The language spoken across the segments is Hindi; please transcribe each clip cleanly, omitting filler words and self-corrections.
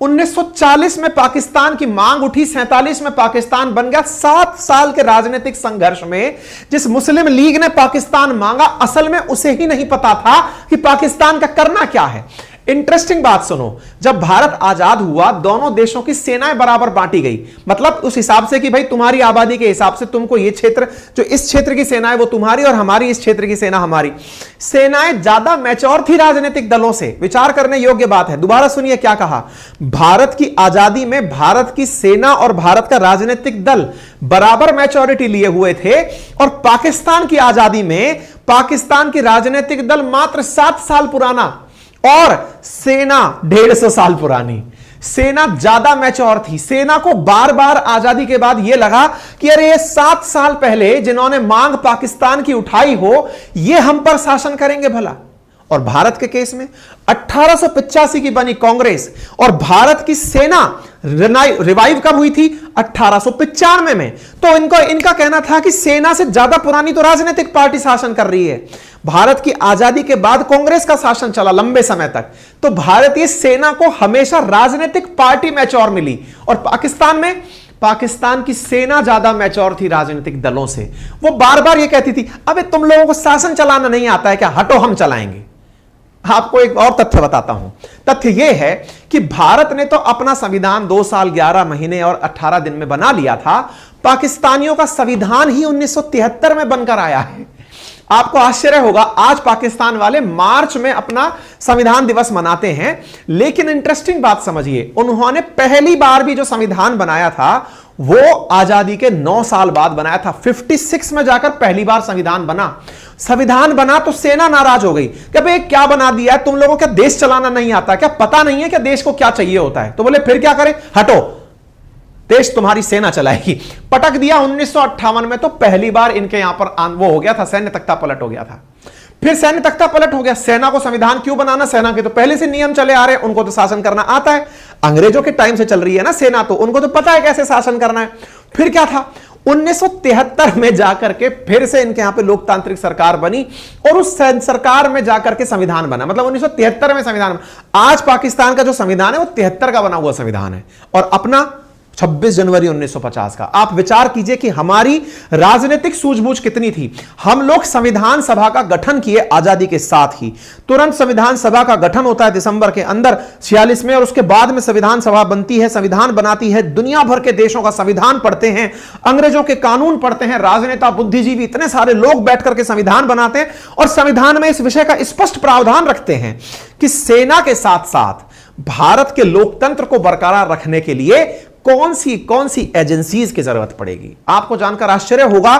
1940 में पाकिस्तान की मांग उठी, 47 में पाकिस्तान बन गया। 7 साल के राजनीतिक संघर्ष में जिस मुस्लिम लीग ने पाकिस्तान मांगा, असल में उसे ही नहीं पता था कि पाकिस्तान का करना क्या है। इंटरेस्टिंग बात सुनो, जब भारत आजाद हुआ दोनों देशों की सेनाएं बराबर बांटी गई, मतलब उस हिसाब से कि भाई तुम्हारी आबादी के हिसाब से तुमको ये क्षेत्र, जो इस क्षेत्र की सेना है वो तुम्हारी और हमारी इस क्षेत्र की सेना हमारी। सेनाएं ज्यादा मैच्योर थी राजनीतिक दलों से, विचार करने योग्य बात है। दोबारा सुनिए क्या कहा, भारत की आजादी में भारत की सेना और भारत का राजनीतिक दल बराबर मैच्योरिटी लिए हुए थे, और पाकिस्तान की आजादी में पाकिस्तान की राजनीतिक दल मात्र 7 साल पुराना और सेना 150 साल पुरानी। सेना ज्यादा मैच्योर थी। सेना को बार बार आजादी के बाद यह लगा कि अरे ये 7 साल पहले जिन्होंने मांग पाकिस्तान की उठाई हो, ये हम पर शासन करेंगे भला। और भारत के केस में 1885 की बनी कांग्रेस और भारत की सेना रिवाइव कब हुई थी? 1895 में। तो इनका कहना था कि सेना से ज्यादा पुरानी तो राजनीतिक पार्टी शासन कर रही है। भारत की आजादी के बाद कांग्रेस का शासन चला लंबे समय तक, तो भारतीय सेना को हमेशा राजनीतिक पार्टी मैच्योर मिली, और पाकिस्तान में पाकिस्तान की सेना ज्यादा मैच्योर थी राजनीतिक दलों से। वो बार बार ये कहती थी अबे तुम लोगों को शासन चलाना नहीं आता है क्या, हटो हम चलाएंगे। आपको एक और तथ्य बताता हूं। तथ्य यह है कि भारत ने तो अपना संविधान 2 साल 11 महीने और 18 दिन में बना लिया था। पाकिस्तानियों का संविधान ही 1973 में बनकर आया है। आपको आश्चर्य होगा, आज पाकिस्तान वाले मार्च में अपना संविधान दिवस मनाते हैं, लेकिन इंटरेस्टिंग बात समझिए, उन्होंने पहली बार भी जो संविधान बनाया था वो आजादी के 9 साल बाद बनाया था। 56 में जाकर पहली बार संविधान बना। संविधान बना तो सेना नाराज हो गई कि भाई क्या बना दिया है, तुम लोगों क्या देश चलाना नहीं आता क्या, पता नहीं है क्या देश को क्या चाहिए होता है। तो बोले फिर क्या करें, हटो, देश तुम्हारी सेना चलाएगी। पटक दिया। 1958 में तो पहली बार इनके यहां पर वो हो गया था, सैन्य तख्ता पलट हो गया था। फिर सैन्य तख्ता पलट हो गया। सेना को संविधान क्यों बनाना, सेना के तो पहले से नियम चले आ रहे हैं, उनको तो शासन करना आता है। अंग्रेजों के टाइम से चल रही है ना सेना, तो उनको तो पता है कैसे शासन करना है। फिर क्या था, 1973 में जाकर के फिर से इनके यहां पे लोकतांत्रिक सरकार बनी, और उस सरकार में जाकर के संविधान बना। मतलब 1973 में संविधान बना। आज पाकिस्तान का जो संविधान है वो 73 का बना हुआ संविधान है, और अपना 26 जनवरी 1950 का। आप विचार कीजिए कि हमारी राजनीतिक सूझबूझ कितनी थी। हम लोग संविधान सभा का गठन किए आजादी के साथ ही। तुरंत संविधान सभा का गठन होता है दिसंबर के अंदर 46 में, और उसके बाद में संविधान सभा बनती है, संविधान बनाती है, दुनिया भर के देशों का संविधान पढ़ते हैं, अंग्रेजों के कानून पढ़ते हैं, राजनेता, बुद्धिजीवी, इतने सारे लोग बैठ करके संविधान बनाते हैं, और संविधान में इस विषय का स्पष्ट प्रावधान रखते हैं कि सेना के साथ साथ भारत के लोकतंत्र को बरकरार रखने के लिए कौन सी एजेंसीज की जरूरत पड़ेगी। आपको जानकर आश्चर्य होगा,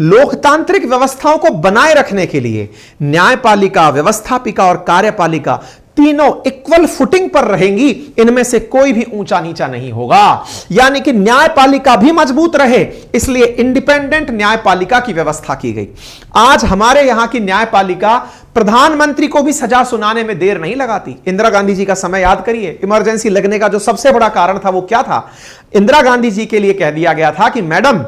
लोकतांत्रिक व्यवस्थाओं को बनाए रखने के लिए न्यायपालिका, व्यवस्थापिका और कार्यपालिका तीनों इक्वल फुटिंग पर रहेंगी। इनमें से कोई भी ऊंचा नीचा नहीं होगा, यानी कि न्यायपालिका भी मजबूत रहे, इसलिए इंडिपेंडेंट न्यायपालिका की व्यवस्था की गई। आज हमारे यहां की न्यायपालिका प्रधानमंत्री को भी सजा सुनाने में देर नहीं लगाती। इंदिरा गांधी जी का समय याद करिए, इमरजेंसी लगने का जो सबसे बड़ा कारण था वो क्या था? इंदिरा गांधी जी के लिए कह दिया गया था कि मैडम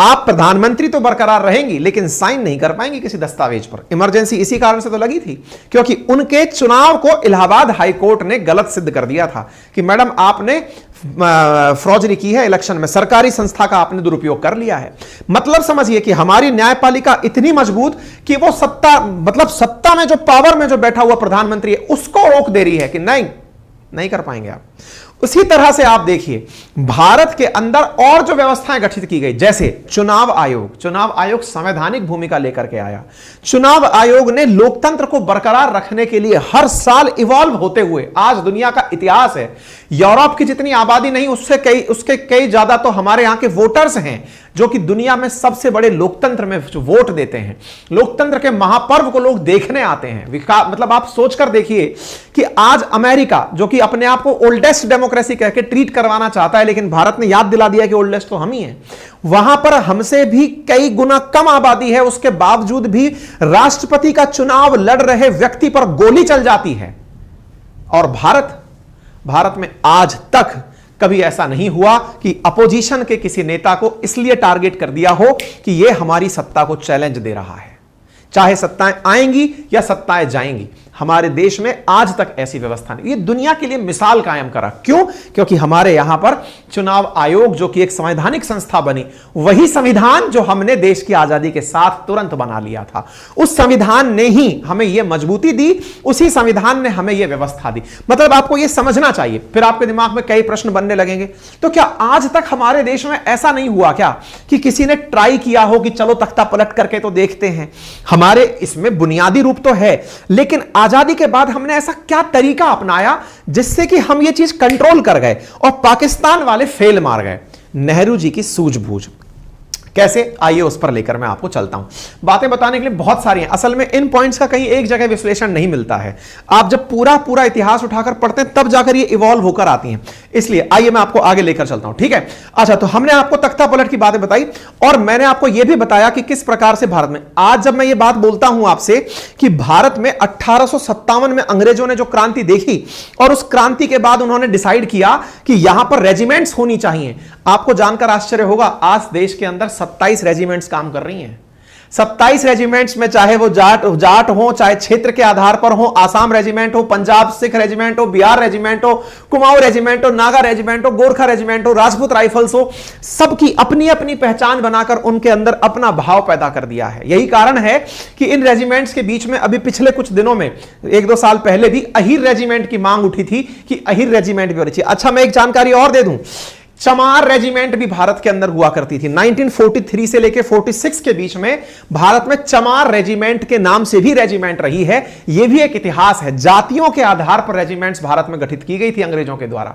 आप प्रधानमंत्री तो बरकरार रहेंगी लेकिन साइन नहीं कर पाएंगी किसी दस्तावेज पर। इमरजेंसी इसी कारण से तो लगी थी क्योंकि उनके चुनाव को इलाहाबाद हाई कोर्ट ने गलत सिद्ध कर दिया था कि मैडम आपने फ्रॉजरी की है इलेक्शन में, सरकारी संस्था का आपने दुरुपयोग कर लिया है। मतलब समझिए कि हमारी न्यायपालिका इतनी मजबूत कि वो सत्ता में जो पावर में जो बैठा हुआ प्रधानमंत्री है उसको रोक दे रही है कि नहीं कर पाएंगे आप। उसी तरह से आप देखिए भारत के अंदर और जो व्यवस्थाएं गठित की गई, जैसे चुनाव आयोग संवैधानिक भूमिका लेकर के आया। चुनाव आयोग ने लोकतंत्र को बरकरार रखने के लिए हर साल इवॉल्व होते हुए, आज दुनिया का इतिहास है, यूरोप की जितनी आबादी नहीं उसके कई ज्यादा तो हमारे यहां के वोटर्स हैं जो कि दुनिया में सबसे बड़े लोकतंत्र में वोट देते हैं। लोकतंत्र के महापर्व को लोग देखने आते हैं। मतलब आप सोचकर देखिए कि आज अमेरिका जो कि अपने आप को ओल्डेस्ट डेमोक्रेसी कहकर ट्रीट करवाना चाहता है, लेकिन भारत ने याद दिला दिया कि ओल्डेस्ट तो हम ही हैं। वहां पर हमसे भी कई गुना कम आबादी है, उसके बावजूद भी राष्ट्रपति का चुनाव लड़ रहे व्यक्ति पर गोली चल जाती है। और भारत में आज तक कभी ऐसा नहीं हुआ कि अपोजिशन के किसी नेता को इसलिए टारगेट कर दिया हो कि यह हमारी सत्ता को चैलेंज दे रहा है। चाहे सत्ताएं आएंगी या सत्ताएं जाएंगी, हमारे देश में आज तक ऐसी व्यवस्था नहीं। ये दुनिया के लिए मिसाल कायम करा। क्यों? क्योंकि हमारे यहां पर चुनाव आयोग जो कि एक संवैधानिक संस्था बनी, वही संविधान जो हमने देश की आजादी के साथ तुरंत बना लिया था, उस संविधान ने ही हमें यह मजबूती दी, उसी संविधान ने हमें यह व्यवस्था दी। मतलब आपको यह समझना चाहिए। फिर आपके दिमाग में कई प्रश्न बनने लगेंगे, तो क्या आज तक हमारे देश में ऐसा नहीं हुआ क्या कि किसी ने ट्राई किया हो कि चलो तख्ता पलट करके तो देखते हैं? हमारे इसमें बुनियादी रूप तो है, लेकिन आजादी के बाद हमने ऐसा क्या तरीका अपनाया जिससे कि हम ये चीज कंट्रोल कर गए और पाकिस्तान वाले फेल मार गए? नेहरू जी की सूझबूझ। कैसे? आइए उस पर लेकर मैं आपको चलता हूं। बातें बताने के लिए बहुत सारी हैं। असल में इन पॉइंट्स का कहीं एक जगह विश्लेषण नहीं मिलता है। आप जब पूरा इतिहास उठाकर पढ़ते हैं तब जाकर ये इवॉल्व होकर आती हैं। इसलिए आइए मैं आपको आगे लेकर चलता हूं, ठीक है? अच्छा, तो हमने आपको तख्ता पलट की बातें बताई और मैंने आपको यह भी बताया कि किस प्रकार से भारत में, आज जब मैं ये बात बोलता हूं आपसे कि भारत में 1857 में अंग्रेजों ने जो क्रांति देखी और उस क्रांति के बाद उन्होंने डिसाइड किया कि यहां पर रेजिमेंट्स होनी चाहिए, आपको जानकर आश्चर्य होगा आज देश के अंदर 27 रेजिमेंट्स काम कर रही हैं। 27 रेजिमेंट्स में चाहे वो जाट हो, चाहे क्षेत्र के आधार पर हो, आसाम रेजिमेंट हो, पंजाब सिख रेजिमेंट हो, बिहार रेजिमेंट हो, कुमाऊं रेजिमेंट हो, नागा रेजिमेंट हो, गोरखा रेजिमेंट हो, राजपूत राइफल्स हो, सबकी अपनी अपनी पहचान बनाकर उनके अंदर अपना भाव पैदा कर दिया है। यही कारण है कि इन रेजिमेंट्स के बीच में अभी पिछले कुछ दिनों में 1-2 साल पहले भी अहिर रेजिमेंट की मांग उठी थी कि अहिर रेजिमेंट भी होनी चाहिए। अच्छा, मैं एक जानकारी और दे दूं, चमार रेजिमेंट भी भारत के अंदर हुआ करती थी। 1943 से लेकर 46 के बीच में भारत में चमार रेजिमेंट के नाम से भी रेजिमेंट रही है। यह भी एक इतिहास है। जातियों के आधार पर रेजिमेंट्स भारत में गठित की गई थी अंग्रेजों के द्वारा,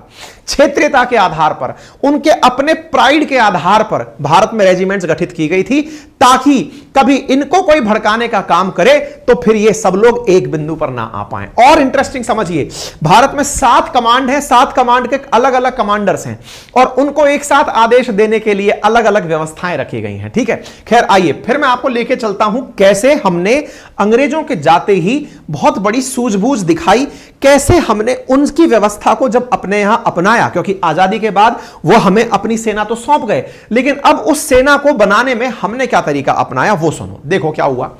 क्षेत्रीयता के आधार पर, उनके अपने प्राइड के आधार पर भारत में रेजिमेंट्स गठित की गई थी, ताकि कभी इनको कोई भड़काने का काम करे तो फिर ये सब लोग एक बिंदु पर ना आ पाए। और इंटरेस्टिंग समझिए, भारत में 7 कमांड है, 7 कमांड के अलग अलग कमांडर्स हैं और उनको एक साथ आदेश देने के लिए अलग अलग व्यवस्थाएं रखी गई हैं, ठीक है? खैर, आइए फिर मैं आपको लेके चलता हूं कैसे हमने अंग्रेजों के जाते ही बहुत बड़ी सूझबूझ दिखाई, कैसे हमने उनकी व्यवस्था को जब अपने यहां अपनाया, क्योंकि आजादी के बाद वो हमें अपनी सेना तो सौंप गए, लेकिन अब उस सेना को बनाने में हमने क्या तरीका अपनाया वो सुनो। देखो क्या हुआ।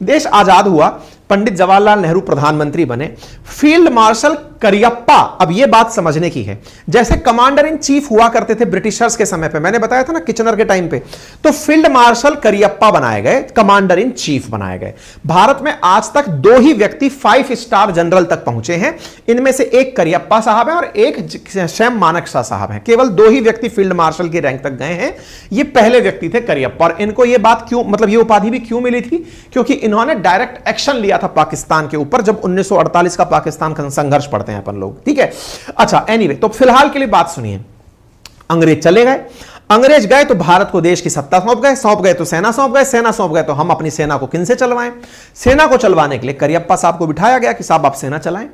देश आजाद हुआ, पंडित जवाहरलाल नेहरू प्रधानमंत्री बने, फील्ड मार्शल करियप्पा, अब यह बात समझने की है, जैसे कमांडर इन चीफ हुआ करते थे ब्रिटिशर्स के समय पे, मैंने बताया था ना किचनर के टाइम पे, तो फील्ड मार्शल करियप्पा बनाए गए, कमांडर इन चीफ बनाए गए। भारत में आज तक 2 ही व्यक्ति 5 स्टार जनरल तक पहुंचे हैं, इनमें से एक करियप्पा साहब है और एक सैम मानेकशॉ साहब है। केवल 2 ही व्यक्ति फील्ड मार्शल की रैंक तक गए हैं, ये पहले व्यक्ति थे करियप्पा। और इनको यह बात क्यों, मतलब ये उपाधि भी क्यों मिली थी? क्योंकि इन्होंने डायरेक्ट एक्शन लिया था पाकिस्तान के ऊपर, जब 1948 का पाकिस्तान का संघर्ष पढ़ते हैं अपन लोग, ठीक है? अच्छा, एनीवे, तो फिलहाल के लिए बात सुनिए। अंग्रेज चले गए, अंग्रेज गए तो भारत को देश की सत्ता सौंप गए तो सेना सौंप गए, सेना सौंप गए तो हम अपनी सेना को किन से चलवाएं? सेना को चलवाने के लिए करियप्पा साहब को बिठाया गया कि साहब आप सेना चलाएं।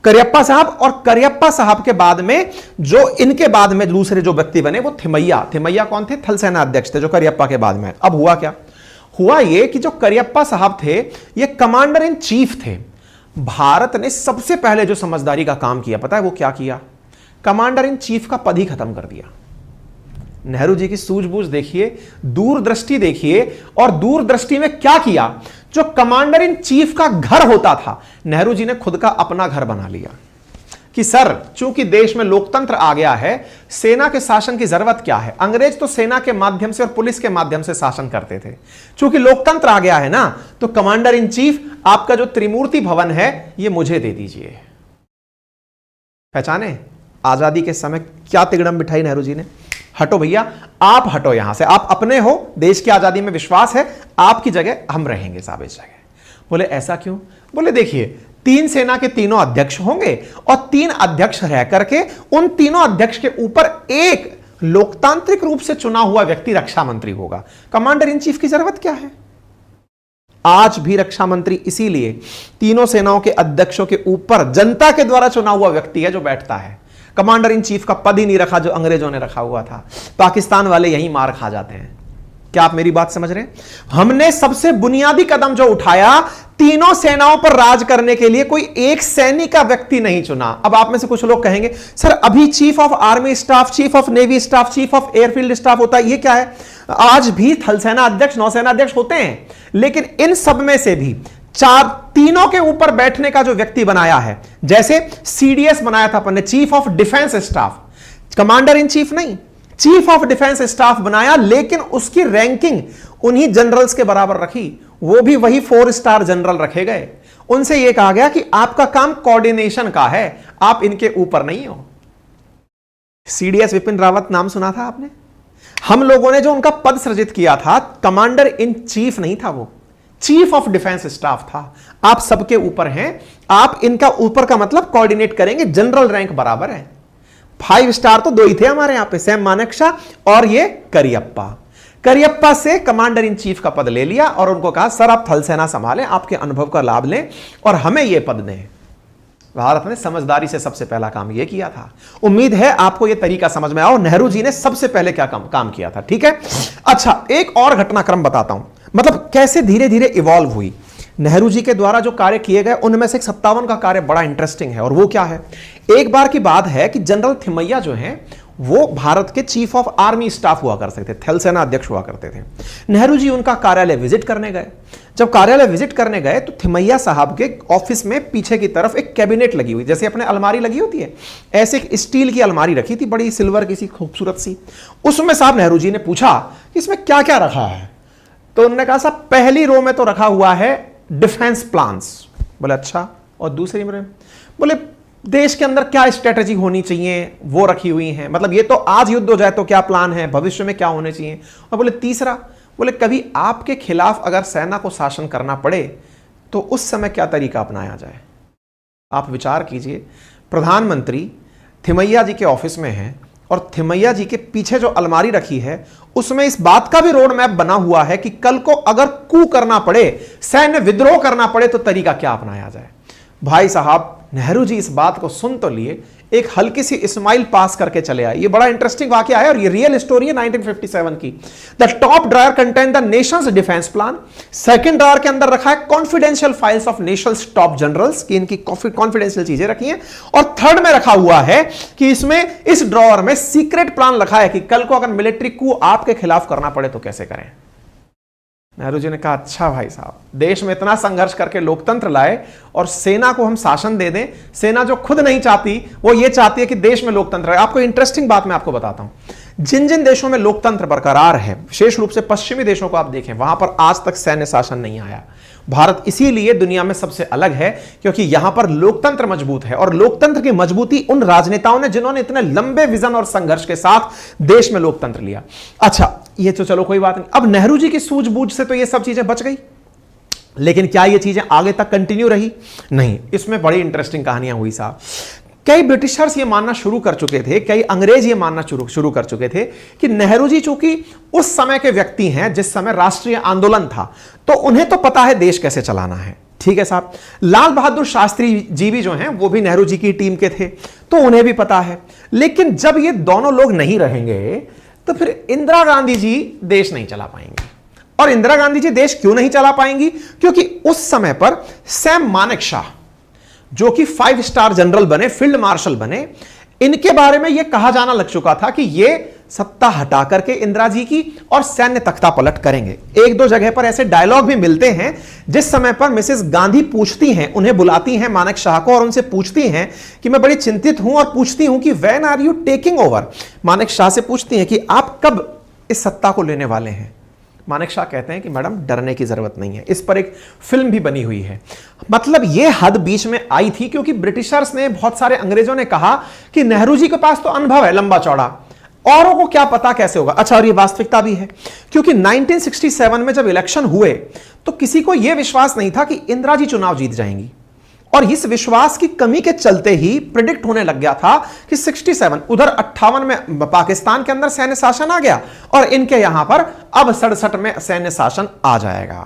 करियप्पा साहब, और करियप्पा साहब के बाद में जो इनके बाद में दूसरे जो व्यक्ति बने वो थिमैया कौन थे? थल सेना अध्यक्ष थे जो करियप्पा के बाद में। अब हुआ क्या? हुआ ये कि जो करियप्पा साहब थे ये कमांडर इन चीफ थे। भारत ने सबसे पहले जो समझदारी का काम किया, पता है वो क्या किया? कमांडर इन चीफ का पद ही खत्म कर दिया। नेहरू जी की सूझबूझ देखिए, दूरदृष्टि देखिए, और दूरदृष्टि में क्या किया? जो कमांडर इन चीफ का घर होता था, नेहरू जी ने खुद का अपना घर बना लिया कि सर, चूंकि देश में लोकतंत्र आ गया है, सेना के शासन की जरूरत क्या है? अंग्रेज तो सेना के माध्यम से और पुलिस के माध्यम से शासन करते थे, चूंकि लोकतंत्र आ गया है ना, तो कमांडर इन चीफ, आपका जो त्रिमूर्ति भवन है ये मुझे दे दीजिए। पहचाने आजादी के समय क्या तिगड़म बिठाई नेहरू जी ने? हटो भैया, आप हटो यहां से, आप अपने हो, देश की आजादी में विश्वास है, आपकी जगह हम रहेंगे साहब इस जगह। बोले ऐसा क्यों? बोले देखिए, 3 सेना के तीनों अध्यक्ष होंगे और 3 अध्यक्ष रह करके उन तीनों अध्यक्ष के ऊपर एक लोकतांत्रिक रूप से चुना हुआ व्यक्ति रक्षा मंत्री होगा। कमांडर इन चीफ की जरूरत क्या है? आज भी रक्षा मंत्री इसीलिए तीनों सेनाओं के अध्यक्षों के ऊपर जनता के द्वारा चुना हुआ व्यक्ति है जो बैठता है। कमांडर इन चीफ का पद ही नहीं रखा जो अंग्रेजों ने रखा हुआ था। पाकिस्तान वाले यही मार खा जाते हैं। क्या आप मेरी बात समझ रहे हैं? हमने सबसे बुनियादी कदम जो उठाया, तीनों सेनाओं पर राज करने के लिए कोई एक सैनिक का व्यक्ति नहीं चुना। अब आप में से कुछ लोग कहेंगे सर अभी chief of army staff, chief of navy staff, chief of airfield staff होता है, ये क्या है? आज भी थल सेना अध्यक्ष, नौसेना अध्यक्ष होते हैं, लेकिन इन सब में से भी तीनों के ऊपर बैठने का जो व्यक्ति बनाया है, जैसे सीडीएस बनाया था अपन ने, chief of defence staff, commander in chief नहीं, चीफ ऑफ डिफेंस स्टाफ बनाया, लेकिन उसकी रैंकिंग उन्हीं जनरल्स के बराबर रखी, वो भी वही 4 स्टार जनरल रखे गए। उनसे यह कहा गया कि आपका काम कोऑर्डिनेशन का है, आप इनके ऊपर नहीं हो। सीडीएस विपिन रावत नाम सुना था आपने? हम लोगों ने जो उनका पद सृजित किया था, कमांडर इन चीफ नहीं था, वो चीफ ऑफ डिफेंस स्टाफ था। आप सबके ऊपर हैं, आप इनका ऊपर का मतलब कोऑर्डिनेट करेंगे, जनरल रैंक बराबर है। 5 स्टार तो 2 ही थे हमारे यहां पे, सैम मानेकशॉ और ये करियप्पा। करियप्पा से कमांडर इन चीफ का पद ले लिया और उनको कहा सर आप थल सेना संभालें, आपके अनुभव का लाभ लें और हमें यह पद दें। भारत ने समझदारी से सबसे पहला काम यह किया था। उम्मीद है आपको यह तरीका समझ में आओ, नेहरू जी ने सबसे पहले क्या काम किया था। ठीक है, अच्छा एक और घटनाक्रम बताता हूं, मतलब कैसे धीरे धीरे इवॉल्व हुई। नेहरू जी के द्वारा जो कार्य किए गए उनमें से 57 का कार्य बड़ा इंटरेस्टिंग है, और वो क्या है, एक बार की बात है कि जनरल थिमैया जो हैं वो भारत के चीफ ऑफ आर्मी स्टाफ हुआ करते थे, थल सेना अध्यक्ष हुआ करते थे। नेहरू जी उनका कार्यालय विजिट करने गए। जब कार्यालय विजिट करने गए तो थिमैया साहब के ऑफिस में पीछे की तरफ एक कैबिनेट लगी हुई, जैसे अपने अलमारी लगी होती है, ऐसे एक स्टील की अलमारी रखी थी, बड़ी सिल्वर की सी खूबसूरत सी। उसमें साहब नेहरू जी ने पूछा कि इसमें क्या क्या रखा है, तो उन्होंने कहा साहब पहली रो में तो रखा हुआ है डिफेंस प्लान्स। बोले अच्छा, और दूसरी में? बोले देश के अंदर क्या स्ट्रेटजी होनी चाहिए वो रखी हुई है, मतलब ये तो आज युद्ध हो जाए तो क्या प्लान है, भविष्य में क्या होने चाहिए। और बोले तीसरा, बोले कभी आपके खिलाफ अगर सेना को शासन करना पड़े तो उस समय क्या तरीका अपनाया जाए। आप विचार कीजिए, प्रधानमंत्री थिमैया जी के ऑफिस में है और थिमैया जी के पीछे जो अलमारी रखी है उसमें इस बात का भी रोड मैप बना हुआ है कि कल को अगर कू करना पड़े, सैन्य विद्रोह करना पड़े तो तरीका क्या अपनाया जाए। भाई साहब नेहरू जी इस बात को सुन तो लिए, एक हल्की सी इस्माइल पास करके चले आए। ये बड़ा इंटरेस्टिंग वाकया है और ये रियल स्टोरी है 1957 की। The top dryer contain the Nations defence plan, second dryer के अंदर रखा है confidential files of Nations top generals की, इनकी कॉन्फिडेंशियल चीजें रखी हैं, और थर्ड में रखा हुआ है कि इसमें इस ड्रॉअर में सीक्रेट प्लान रखा है कि कल को अगर मिलिट्री कू आपके खिलाफ करना पड़े तो कैसे करें। नेहरू जी ने कहा अच्छा भाई साहब, देश में इतना संघर्ष करके लोकतंत्र लाए और सेना को हम शासन दे दें, सेना जो खुद नहीं चाहती वो ये चाहती है कि देश में लोकतंत्र है। आपको इंटरेस्टिंग बात मैं आपको बताता हूं, जिन जिन देशों में लोकतंत्र बरकरार है, विशेष रूप से पश्चिमी देशों को आप देखें, वहां पर आज तक सैन्य शासन नहीं आया। भारत इसीलिए दुनिया में सबसे अलग है क्योंकि यहां पर लोकतंत्र मजबूत है, और लोकतंत्र की मजबूती उन राजनेताओं ने जिन्होंने इतने लंबे विजन और संघर्ष के साथ देश में लोकतंत्र लिया। अच्छा ये तो चलो कोई बात नहीं, अब नेहरू जी की सूझबूझ से तो ये सब चीजें बच गई, लेकिन क्या ये चीजें आगे तक कंटिन्यू रही? नहीं, इसमें बड़ी इंटरेस्टिंग कहानियां हुई साहब। कई ब्रिटिशर्स ये मानना शुरू कर चुके थे, कई अंग्रेज ये मानना शुरू कर चुके थे कि नेहरू जी चूंकि उस समय के व्यक्ति हैं जिस समय राष्ट्रीय आंदोलन था, तो उन्हें तो पता है देश कैसे चलाना है। ठीक है साहब, लाल बहादुर शास्त्री जी भी जो हैं वो भी नेहरू जी की टीम के थे, तो उन्हें भी पता है। लेकिन जब ये दोनों लोग नहीं रहेंगे तो फिर इंदिरा गांधी जी देश नहीं चला पाएंगे। और इंदिरा गांधी जी देश क्यों नहीं चला पाएंगी? क्योंकि उस समय पर सैम मानेकशॉ जो कि 5 स्टार जनरल बने, फील्ड मार्शल बने, इनके बारे में यह कहा जाना लग चुका था कि ये सत्ता हटा करके इंदिरा जी की और सैन्य तख्ता पलट करेंगे। एक दो जगह पर ऐसे डायलॉग भी मिलते हैं जिस समय पर मिसेस गांधी पूछती हैं, उन्हें बुलाती हैं मानेकशॉ को और उनसे पूछती हैं कि मैं बड़ी चिंतित हूं और पूछती हूं कि when are you taking over. Manekshaw से पूछती हैं कि आप कब इस सत्ता को लेने वाले हैं। मानेकशॉ कहते हैं कि मैडम डरने की जरूरत नहीं है। इस पर एक फिल्म भी बनी हुई है। मतलब यह हद बीच में आई थी क्योंकि ब्रिटिशर्स ने, बहुत सारे अंग्रेजों ने कहा कि नेहरू जी के पास तो अनुभव है लंबा चौड़ा, औरों को क्या पता कैसे होगा। अच्छा, और ये वास्तविकता भी है क्योंकि 1967 में जब इलेक्शन हुए तो किसी को यह विश्वास नहीं था कि इंदिरा जी चुनाव जीत जाएंगी, और इस विश्वास की कमी के चलते ही प्रिडिक्ट होने लग गया था कि 67 उधर 58 में पाकिस्तान के अंदर सैन्य शासन आ गया और इनके यहां पर अब 67 में सैन्य शासन आ जाएगा।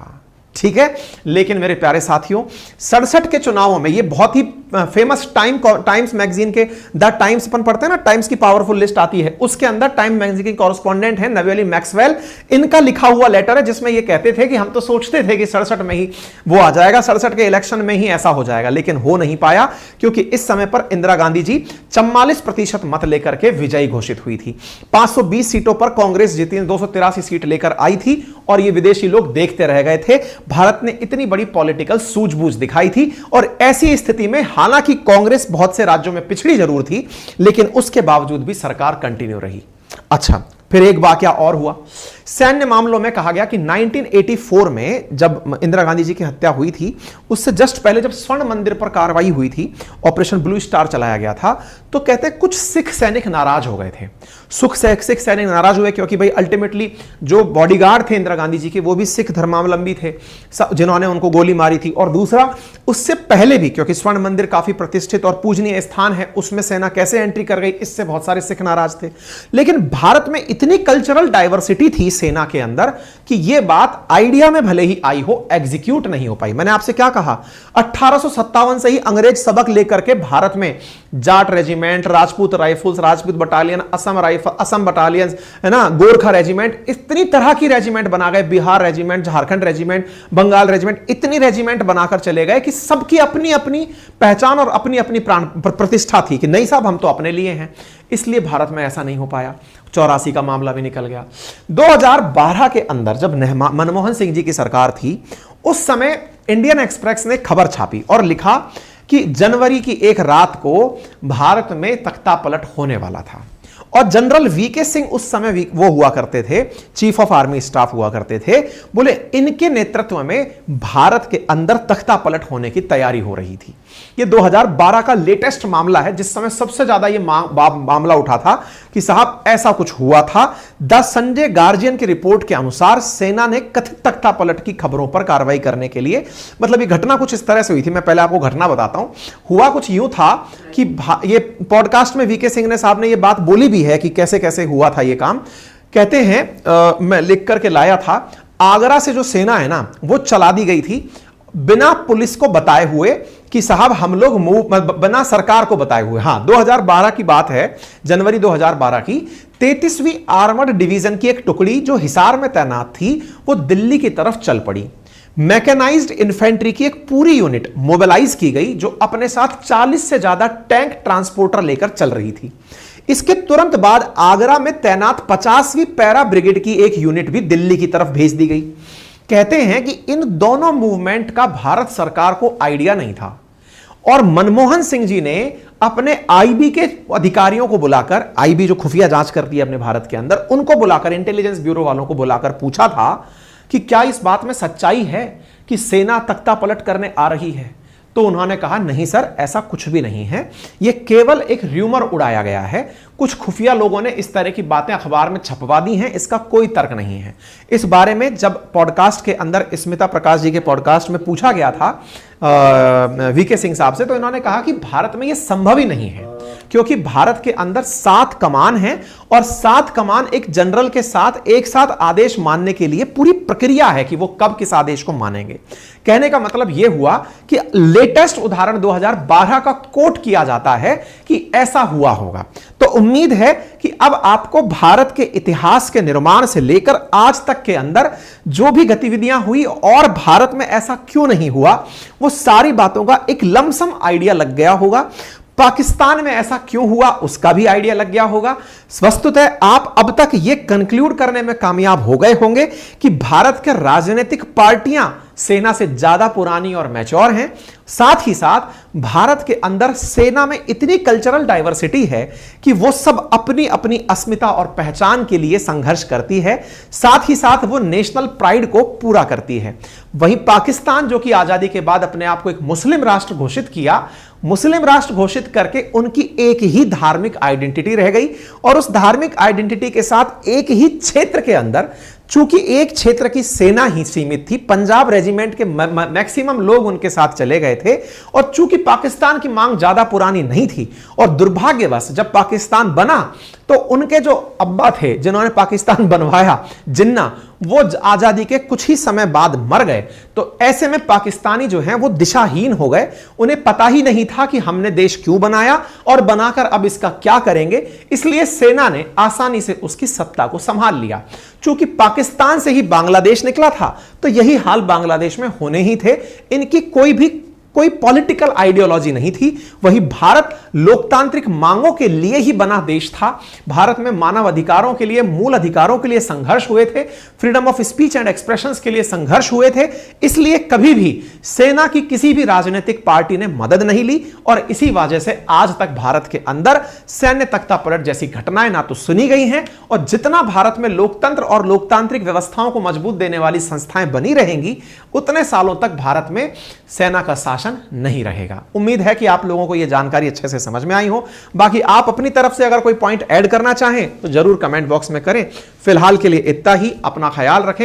ठीक है, लेकिन मेरे प्यारे साथियों 67 के चुनावों में ये बहुत ही फेमस टाइम्स मैगजीन के द टाइम्स अपन पढ़ते हैं ना, टाइम्स की पावरफुल लिस्ट आती है, उसके अंदर टाइम मैगजीन की कॉरेस्पॉन्डेंट है नवेली मैक्सवेल। इनका लिखा हुआ लेटर है जिसमें ये कहते थे कि हम तो सोचते थे कि 67 में ही वो आ जाएगा, 67 के इलेक्शन में ही ऐसा हो जाएगा, लेकिन हो नहीं पाया क्योंकि इस समय पर इंदिरा गांधी जी 44% मत लेकर के विजयी घोषित हुई थी। 520 सीटों पर कांग्रेस जीती, 283 सीट लेकर आई थी और ये विदेशी लोग देखते रह गए थे। भारत ने इतनी बड़ी पॉलिटिकल सूझबूझ दिखाई थी और ऐसी स्थिति में हालांकि कांग्रेस बहुत से राज्यों में पिछड़ी जरूर थी, लेकिन उसके बावजूद भी सरकार कंटिन्यू रही। अच्छा, फिर एक वाकया और हुआ। सैन्य मामलों में कहा गया कि 1984 में जब इंदिरा गांधी जी की हत्या हुई थी, उससे जस्ट पहले जब स्वर्ण मंदिर पर कार्रवाई हुई थी, ऑपरेशन ब्लू स्टार चलाया गया था, तो कहते कुछ सिख सैनिक नाराज हो गए थे। सिख सैनिक नाराज हुए क्योंकि भाई अल्टीमेटली जो बॉडीगार्ड थे इंदिरा गांधी जी के वो भी सिख धर्मावलंबी थे जिन्होंने उनको गोली मारी थी। और दूसरा, उससे पहले भी क्योंकि स्वर्ण मंदिर काफी प्रतिष्ठित और पूजनीय स्थान है, उसमें सेना कैसे एंट्री कर गई, इससे बहुत सारे सिख नाराज थे। लेकिन भारत में इतनी कल्चरल डाइवर्सिटी थी सेना के अंदर कि यह बात आइडिया में भले ही आई हो, एग्जीक्यूट नहीं हो पाई। मैंने आपसे क्या कहा, 1857 से ही अंग्रेज सबक लेकर के भारत में Jat regiment, Rajput rifles, Rajput battalion, Assam battalion, है ना, गोरखा रेजिमेंट, इतनी तरह की रेजिमेंट बना गए, Bihar regiment, Jharkhand regiment, Bengal regiment, इतनी रेजिमेंट बनाकर चले गए कि सबकी अपनी अपनी पहचान और अपनी अपनी प्राण प्रतिष्ठा थी कि नहीं साहब हम तो अपने लिए हैं। इसलिए भारत में ऐसा नहीं हो पाया। 84 का मामला भी निकल गया। 2012 के अंदर जब मनमोहन सिंह जी की सरकार थी, उस समय इंडियन एक्सप्रेस ने खबर छापी और लिखा कि जनवरी की एक रात को भारत में तख्ता पलट होने वाला था। और जनरल वीके सिंह उस समय वो हुआ करते थे, चीफ ऑफ आर्मी स्टाफ हुआ करते थे। बोले इनके नेतृत्व में भारत के अंदर तख्ता पलट होने की तैयारी हो रही थी। ये 2012 का लेटेस्ट मामला है, जिस समय सबसे ज्यादा ये मामला उठा था कि साहब ऐसा कुछ हुआ था। द संजय गार्जियन की रिपोर्ट के अनुसार सेना ने कथित तख्ता पलट की खबरों पर कार्रवाई करने के लिए, मतलब ये घटना कुछ इस तरह से हुई थी। मैं पहले आपको घटना बताता हूं। हुआ कुछ यूं था कि ये पॉडकास्ट में वीके सिंह ने साहब ने ये बात बोली भी है कि कैसे कैसे हुआ था ये काम। कहते हैं मैं लिख करके लाया था, आगरा से जो सेना है ना वो चला दी गई थी बिना पुलिस को बताए हुए कि साहब हम लोग बिना सरकार को बताए हुए। हां, 2012 की बात है, जनवरी 2012 की। 33वीं आर्मर्ड डिवीजन की एक टुकड़ी जो हिसार में तैनात थी वो दिल्ली की तरफ चल पड़ी। मैकेनाइज्ड इन्फेंट्री की एक पूरी यूनिट मोबिलाइज की गई जो अपने साथ 40 से ज्यादा टैंक ट्रांसपोर्टर लेकर चल रही थी। इसके तुरंत बाद आगरा में तैनात 50वीं पैरा ब्रिगेड की एक यूनिट भी दिल्ली की तरफ भेज दी गई। कहते हैं कि इन दोनों मूवमेंट का भारत सरकार को आइडिया नहीं था और मनमोहन सिंह जी ने अपने आईबी के अधिकारियों को बुलाकर, आईबी जो खुफिया जांच करती है अपने भारत के अंदर, उनको बुलाकर, इंटेलिजेंस ब्यूरो वालों को बुलाकर पूछा था कि क्या इस बात में सच्चाई है कि सेना तख्ता पलट करने आ रही है। तो उन्होंने कहा नहीं सर, ऐसा कुछ भी नहीं है, यह केवल एक र्यूमर उड़ाया गया है। कुछ खुफिया लोगों ने इस तरह की बातें अखबार में छपवा दी हैं, इसका कोई तर्क नहीं है। इस बारे में जब पॉडकास्ट के अंदर स्मिता प्रकाश जी के पॉडकास्ट में पूछा गया था वीके सिंह साहब से, तो इन्होंने कहा कि भारत में यह संभव ही नहीं है क्योंकि भारत के अंदर 7 कमान है और 7 कमान एक जनरल के साथ एक साथ आदेश मानने के लिए पूरी प्रक्रिया है कि वो कब किस आदेश को मानेंगे। कहने का मतलब यह हुआ कि लेटेस्ट उदाहरण 2012 का कोट किया जाता है कि ऐसा हुआ होगा। तो उम्मीद है कि अब आपको भारत के इतिहास के निर्माण से लेकर आज तक के अंदर जो भी गतिविधियां हुई और भारत में ऐसा क्यों नहीं हुआ, वो सारी बातों का एक लमसम आइडिया लग गया होगा। पाकिस्तान में ऐसा क्यों हुआ उसका भी आइडिया लग गया होगा। वस्तुतः आप अब तक यह कंक्लूड करने में कामयाब हो गए होंगे कि भारत के राजनीतिक पार्टियां सेना से ज्यादा पुरानी और मैच्योर हैं। साथ ही साथ भारत के अंदर सेना में इतनी कल्चरल डाइवर्सिटी है कि वो सब अपनी अपनी अस्मिता और पहचान के लिए संघर्ष करती है, साथ ही साथ वो नेशनल प्राइड को पूरा करती है। वहीं पाकिस्तान जो कि आजादी के बाद अपने आप को एक मुस्लिम राष्ट्र घोषित किया, मुस्लिम राष्ट्र घोषित करके उनकी एक ही धार्मिक आइडेंटिटी रह गई और उस धार्मिक आइडेंटिटी के साथ एक ही क्षेत्र के अंदर, चूंकि एक क्षेत्र की सेना ही सीमित थी, पंजाब रेजिमेंट के मैक्सिमम लोग उनके साथ चले गए थे और चूंकि पाकिस्तान की मांग ज्यादा पुरानी नहीं थी और दुर्भाग्यवश जब पाकिस्तान बना तो उनके जो अब्बा थे जिन्होंने पाकिस्तान बनवाया, जिन्ना, वो आजादी के कुछ ही समय बाद मर गए। तो ऐसे में पाकिस्तानी जो हैं वो दिशाहीन हो गए, उन्हें पता ही नहीं था कि हमने देश क्यों बनाया और बनाकर अब इसका क्या करेंगे। इसलिए सेना ने आसानी से उसकी सत्ता को संभाल लिया। चूंकि पाकिस्तान से ही बांग्लादेश निकला था तो यही हाल बांग्लादेश में होने ही थे। इनकी कोई भी कोई पॉलिटिकल आइडियोलॉजी नहीं थी। वही भारत लोकतांत्रिक मांगों के लिए ही बना देश था। भारत में मानव अधिकारों के लिए, मूल अधिकारों के लिए संघर्ष हुए थे, freedom of speech and expressions के लिए संघर्ष हुए थे। इसलिए कभी भी सेना की किसी भी राजनीतिक पार्टी ने मदद नहीं ली और इसी वजह से आज तक भारत के अंदर सैन्य तख्तापलट जैसी घटनाएं ना तो सुनी गई हैं, और जितना भारत में लोकतंत्र और लोकतांत्रिक व्यवस्थाओं को मजबूत देने वाली संस्थाएं बनी रहेंगी, उतने सालों तक भारत में सेना का शासन नहीं रहेगा। उम्मीद है कि आप लोगों को यह जानकारी अच्छे से समझ में आई हो। बाकी आप अपनी तरफ से अगर कोई पॉइंट ऐड करना चाहें तो जरूर कमेंट बॉक्स में करें। फिलहाल के लिए इतना ही। अपना ख्याल रखें।